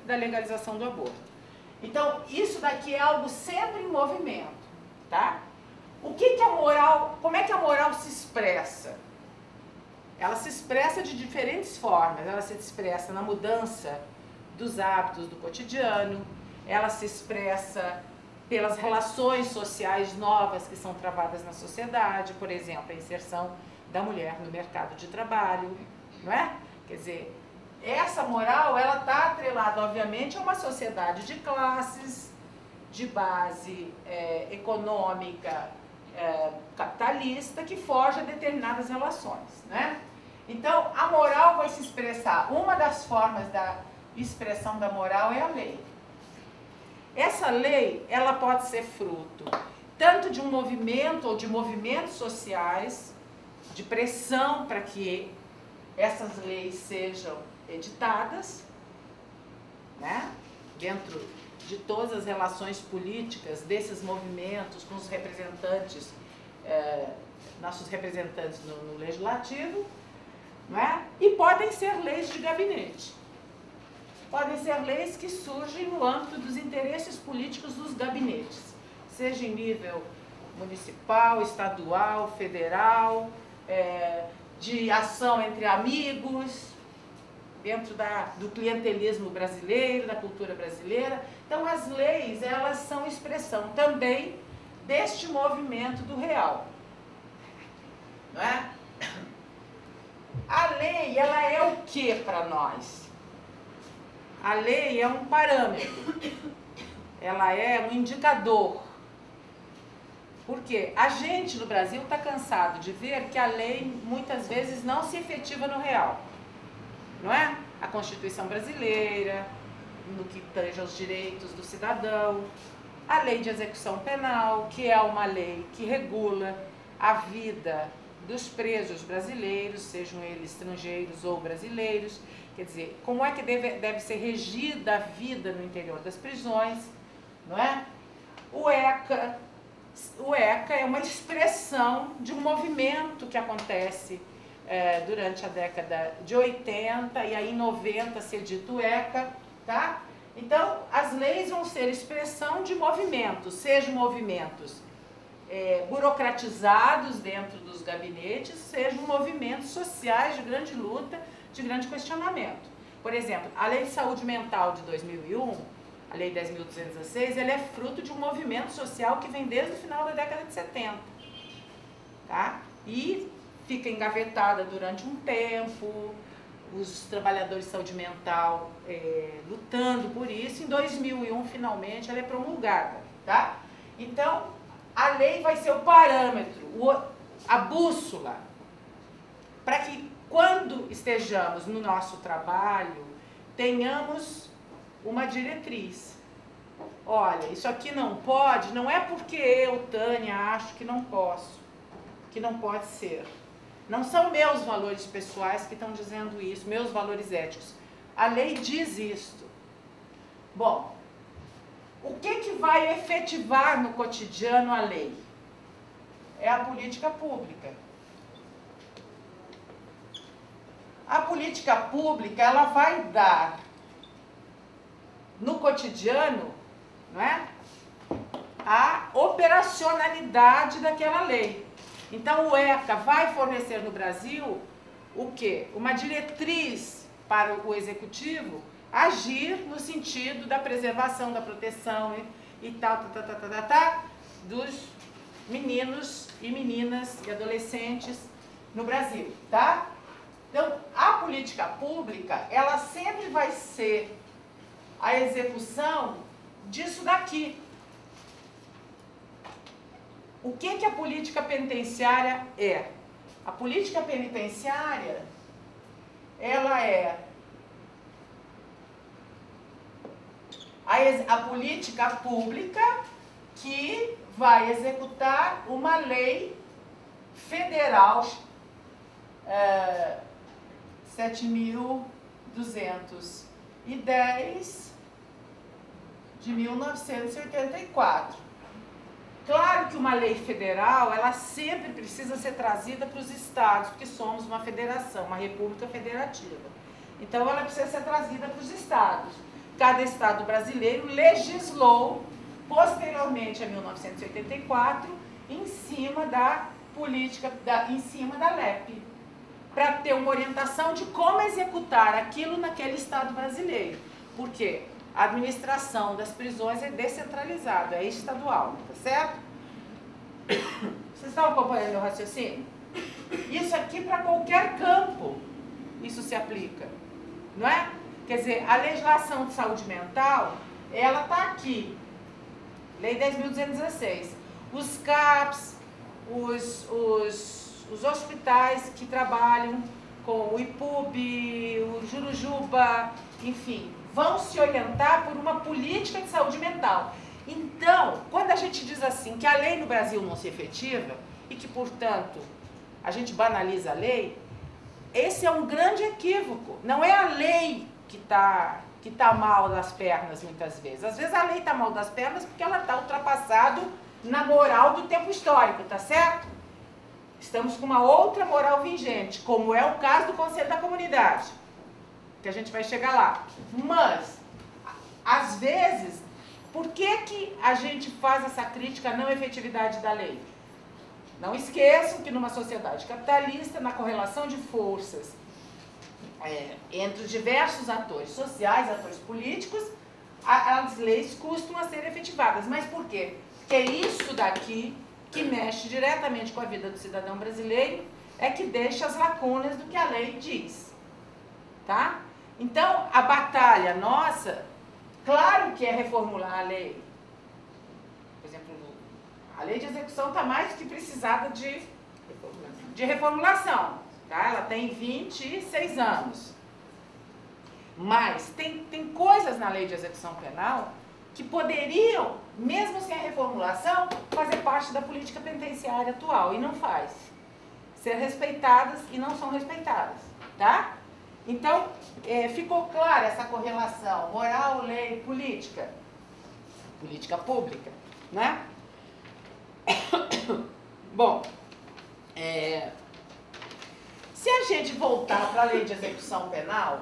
da legalização do aborto. Então, isso daqui é algo sempre em movimento, tá? O que a moral, como é que a moral se expressa? Ela se expressa de diferentes formas. Ela se expressa na mudança dos hábitos do cotidiano, ela se expressa pelas relações sociais novas que são travadas na sociedade, por exemplo, a inserção da mulher no mercado de trabalho, não é? Quer dizer, essa moral, ela está atrelada, obviamente, a uma sociedade de classes, de base econômica, capitalista, que foge a determinadas relações, né? Então, a moral vai se expressar, uma das formas da expressão da moral é a lei. Essa lei, ela pode ser fruto tanto de um movimento ou de movimentos sociais, de pressão para que essas leis sejam editadas, né? Dentro de todas as relações políticas desses movimentos com os representantes, nossos representantes no legislativo, não é? E podem ser leis de gabinete. Podem ser leis que surgem no âmbito dos interesses políticos dos gabinetes, seja em nível municipal, estadual, federal, de ação entre amigos, dentro do clientelismo brasileiro, da cultura brasileira. Então, as leis, elas são expressão também deste movimento do real, não é? A lei, ela é o que para nós? A lei é um parâmetro, ela é um indicador. Por quê? A gente no Brasil está cansado de ver que a lei muitas vezes não se efetiva no real, não é? A Constituição brasileira, no que tange aos direitos do cidadão, a Lei de Execução Penal, que é uma lei que regula a vida dos presos brasileiros, sejam eles estrangeiros ou brasileiros. Quer dizer, como é que deve ser regida a vida no interior das prisões, não é? O ECA é uma expressão de um movimento que acontece durante a década de 80 e aí em 90 ser dito ECA, tá? Então, as leis vão ser expressão de movimentos, sejam movimentos burocratizados dentro dos gabinetes, sejam movimentos sociais de grande luta, de grande questionamento. Por exemplo, a Lei de Saúde Mental de 2001, a Lei 10.216, ela é fruto de um movimento social que vem desde o final da década de 70, tá? E fica engavetada durante um tempo, os trabalhadores de saúde mental lutando por isso. Em 2001, finalmente, ela é promulgada, tá? Então, a lei vai ser o parâmetro, a bússola, para que quando estejamos no nosso trabalho, tenhamos uma diretriz. Olha, isso aqui não pode, não é porque eu, Tânia, acho que não posso, que não pode ser. Não são meus valores pessoais que estão dizendo isso, meus valores éticos. A lei diz isto. Bom, o que vai efetivar no cotidiano a lei? É a política pública. A política pública, ela vai dar no cotidiano, não é? A operacionalidade daquela lei. Então, o ECA vai fornecer no Brasil o quê? Uma diretriz para o executivo agir no sentido da preservação, da proteção e tal, dos meninos e meninas e adolescentes no Brasil, tá? Então, a política pública, ela sempre vai ser a execução disso daqui. O que a política penitenciária é? A política penitenciária, ela é a política pública que vai executar uma lei federal 7.210 de 1984. Claro que uma lei federal, ela sempre precisa ser trazida para os estados, porque somos uma federação, uma república federativa. Então, ela precisa ser trazida para os estados. cada estado brasileiro legislou, posteriormente a 1984, em cima da política, em cima da LEP, para ter uma orientação de como executar aquilo naquele estado brasileiro. Por quê? A administração das prisões é descentralizada, é estadual, tá certo? Vocês estão acompanhando meu raciocínio? Isso aqui para qualquer campo, isso se aplica, não é? Quer dizer, a legislação de saúde mental, ela está aqui, Lei 10.216. Os CAPs, os hospitais que trabalham com o IPUB, o Jurujuba, enfim, vão se orientar por uma política de saúde mental. Então, quando a gente diz assim que a lei no Brasil não se efetiva e que, portanto, a gente banaliza a lei, esse é um grande equívoco. Não é a lei que tá mal das pernas muitas vezes. Às vezes a lei está mal das pernas porque ela está ultrapassada na moral do tempo histórico, tá certo? Estamos com uma outra moral vigente, como é o caso do Conselho da Comunidade, que a gente vai chegar lá. Mas, às vezes, por que a gente faz essa crítica à não efetividade da lei? Não esqueçam que numa sociedade capitalista, na correlação de forças entre os diversos atores sociais, atores políticos, as leis costumam ser efetivadas. Mas por quê? Porque é isso daqui que mexe diretamente com a vida do cidadão brasileiro, é que deixa as lacunas do que a lei diz. Tá? Então, a batalha nossa, claro que é reformular a lei. Por exemplo, a lei de execução está mais do que precisada de reformulação. Tá? Ela tem 26 anos. Mas tem coisas na lei de execução penal que poderiam, mesmo sem a reformulação, fazer parte da política penitenciária atual, e não faz. Ser respeitadas e não são respeitadas, tá? Então, ficou clara essa correlação, moral, lei, política. Política pública, né? Bom, se a gente voltar para a lei de execução penal,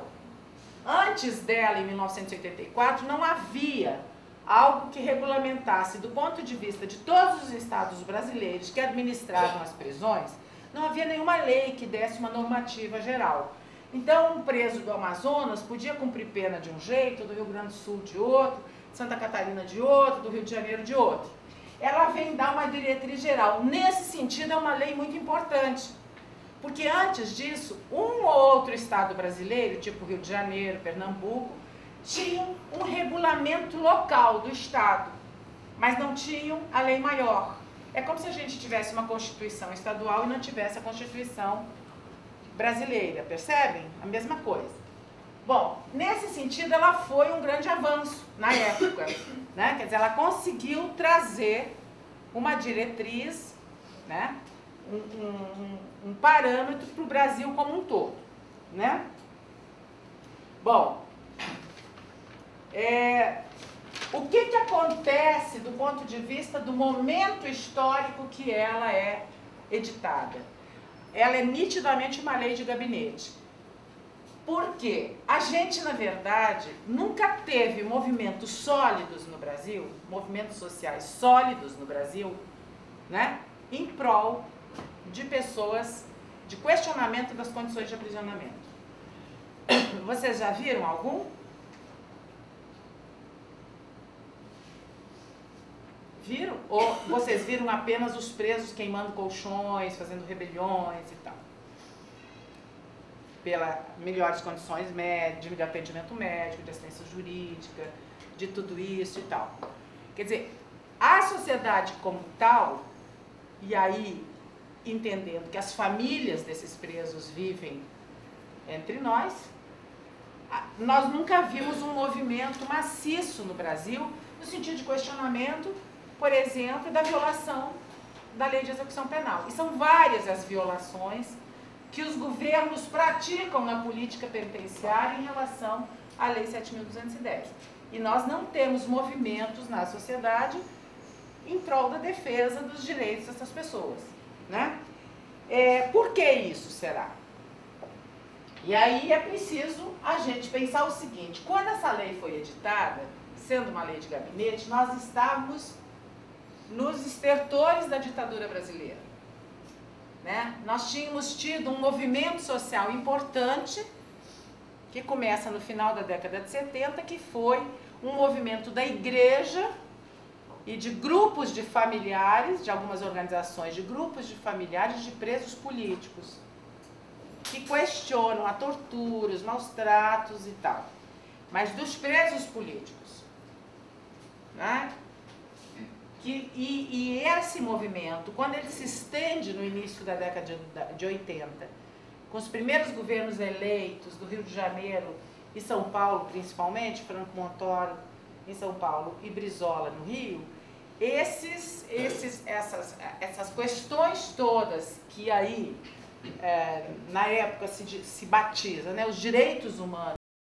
antes dela, em 1984, não havia algo que regulamentasse, do ponto de vista de todos os estados brasileiros que administravam as prisões, não havia nenhuma lei que desse uma normativa geral. Então, um preso do Amazonas podia cumprir pena de um jeito, do Rio Grande do Sul de outro, Santa Catarina de outro, do Rio de Janeiro de outro. Ela vem dar uma diretriz geral. Nesse sentido, é uma lei muito importante. Porque antes disso, um ou outro estado brasileiro, tipo Rio de Janeiro, Pernambuco, tinham um regulamento local do estado, mas não tinham a lei maior. É como se a gente tivesse uma Constituição estadual e não tivesse a Constituição brasileira, percebem? A mesma coisa. Bom, nesse sentido, ela foi um grande avanço na época, né? Quer dizer, ela conseguiu trazer uma diretriz, né? Um parâmetro para o Brasil como um todo, né? Bom, o que acontece do ponto de vista do momento histórico que ela é editada? Ela é nitidamente uma lei de gabinete. Por quê? A gente, na verdade, nunca teve movimentos sólidos no Brasil, movimentos sociais sólidos no Brasil, né? Em prol de pessoas, de questionamento das condições de aprisionamento. Vocês já viram algum? Viram? Ou vocês viram apenas os presos queimando colchões, fazendo rebeliões e tal? Pelas melhores condições de atendimento médico, de assistência jurídica, de tudo isso e tal. Quer dizer, a sociedade como tal, e aí entendendo que as famílias desses presos vivem entre nós nunca vimos um movimento maciço no Brasil no sentido de questionamento, por exemplo, da violação da lei de execução penal. E são várias as violações que os governos praticam na política penitenciária em relação à Lei 7.210. E nós não temos movimentos na sociedade em prol da defesa dos direitos dessas pessoas, né? Por que isso será? E aí é preciso a gente pensar o seguinte: quando essa lei foi editada, sendo uma lei de gabinete, nós estávamos nos estertores da ditadura brasileira, né? Nós tínhamos tido um movimento social importante, que começa no final da década de 70, que foi um movimento da igreja e de grupos de familiares, de algumas organizações, de grupos de familiares de presos políticos, que questionam a tortura, os maus tratos e tal, mas dos presos políticos, né? E esse movimento, quando ele se estende no início da década de 80, com os primeiros governos eleitos do Rio de Janeiro e São Paulo, principalmente, Franco Montoro em São Paulo e Brizola no Rio, essas questões todas que aí, na época, se batiza, né, os direitos humanos,